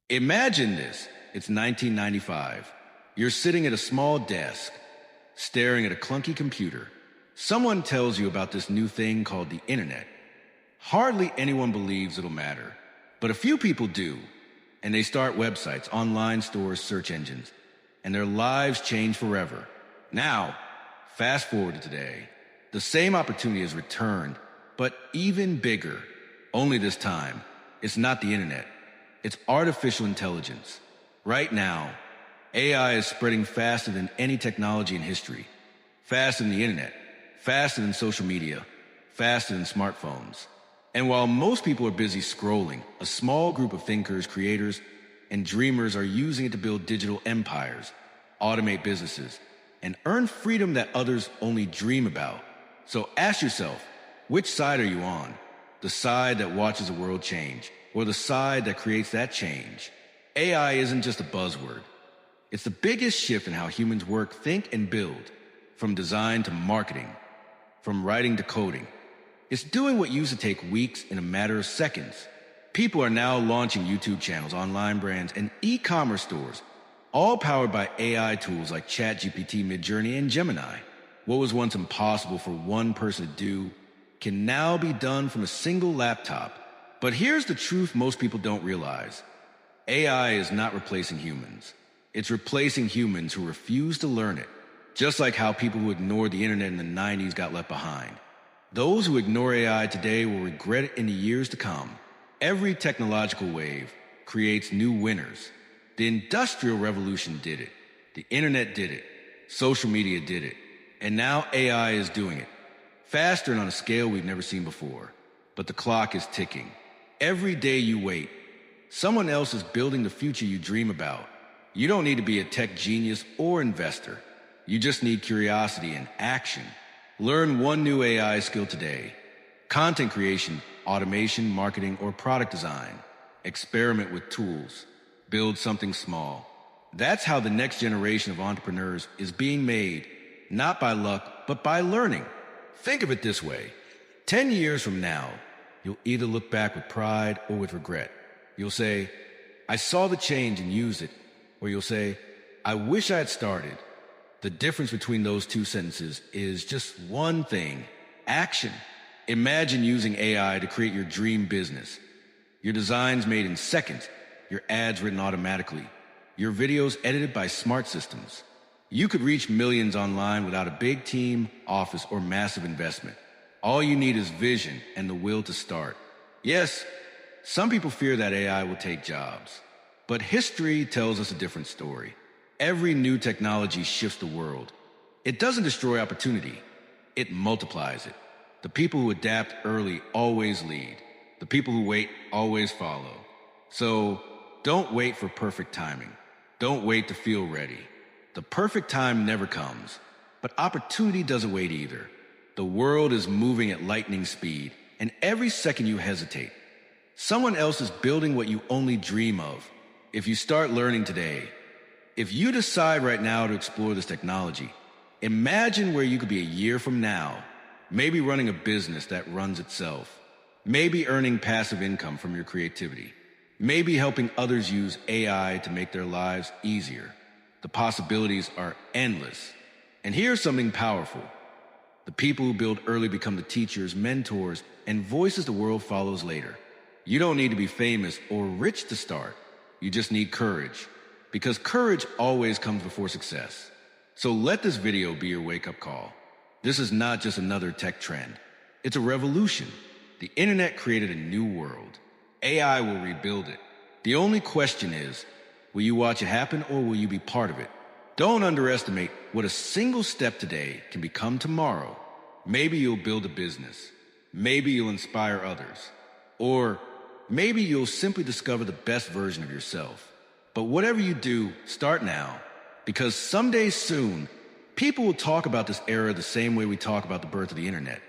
Imagine this. It's 1995. You're sitting at a small desk, staring at a clunky computer. Someone tells you about this new thing called the internet. Hardly anyone believes it'll matter, but a few people do, and they start websites, online stores, search engines, and their lives change forever. Now, fast forward to today. The same opportunity has returned, but even bigger. Only this time, it's not the internet. It's artificial intelligence. Right now, AI is spreading faster than any technology in history. Faster than the internet, faster than social media, faster than smartphones. And while most people are busy scrolling, a small group of thinkers, creators, and dreamers are using it to build digital empires, automate businesses, and earn freedom that others only dream about. So ask yourself, which side are you on? The side that watches the world change, or the side that creates that change? AI isn't just a buzzword. It's the biggest shift in how humans work, think, and build, from design to marketing, from writing to coding. It's doing what used to take weeks in a matter of seconds. People are now launching YouTube channels, online brands, and e-commerce stores, all powered by AI tools like ChatGPT, Midjourney, and Gemini. What was once impossible for one person to do can now be done from a single laptop. But here's the truth most people don't realize. AI is not replacing humans. It's replacing humans who refuse to learn it, just like how people who ignored the internet in the 90s got left behind. Those who ignore AI today will regret it in the years to come. Every technological wave creates new winners. The Industrial Revolution did it. The internet did it. Social media did it. And now AI is doing it. Faster and on a scale we've never seen before. But the clock is ticking. Every day you wait, someone else is building the future you dream about. You don't need to be a tech genius or investor. You just need curiosity and action. Learn one new AI skill today. Content creation, automation, marketing, or product design. Experiment with tools. Build something small. That's how the next generation of entrepreneurs is being made, not by luck, but by learning. Think of it this way. 10 years from now, you'll either look back with pride or with regret. You'll say, I saw the change and used it. Or you'll say, I wish I had started. The difference between those two sentences is just one thing: action. Imagine using AI to create your dream business. Your designs made in seconds, your ads written automatically, your videos edited by smart systems. You could reach millions online without a big team, office, or massive investment. All you need is vision and the will to start. Yes, some people fear that AI will take jobs, but history tells us a different story. Every new technology shifts the world. It doesn't destroy opportunity. It multiplies it. The people who adapt early always lead. The people who wait always follow. So don't wait for perfect timing. Don't wait to feel ready. The perfect time never comes, but opportunity doesn't wait either. The world is moving at lightning speed, and every second you hesitate, someone else is building what you only dream of. If you start learning today, if you decide right now to explore this technology, imagine where you could be a year from now, maybe running a business that runs itself, maybe earning passive income from your creativity, maybe helping others use AI to make their lives easier. The possibilities are endless. And here's something powerful. The people who build early become the teachers, mentors, and voices the world follows later. You don't need to be famous or rich to start. You just need courage. Because courage always comes before success. So let this video be your wake-up call. This is not just another tech trend. It's a revolution. The internet created a new world. AI will rebuild it. The only question is, will you watch it happen or will you be part of it? Don't underestimate what a single step today can become tomorrow. Maybe you'll build a business. Maybe you'll inspire others. Or maybe you'll simply discover the best version of yourself. But whatever you do, start now. Because someday soon, people will talk about this era the same way we talk about the birth of the internet.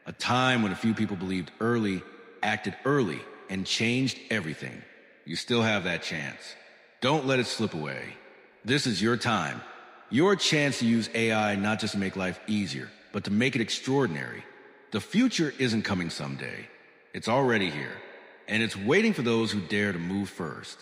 A time when a few people believed early, acted early, and changed everything. You still have that chance. Don't let it slip away. This is your time. Your chance to use AI not just to make life easier, but to make it extraordinary. The future isn't coming someday. It's already here. And it's waiting for those who dare to move first.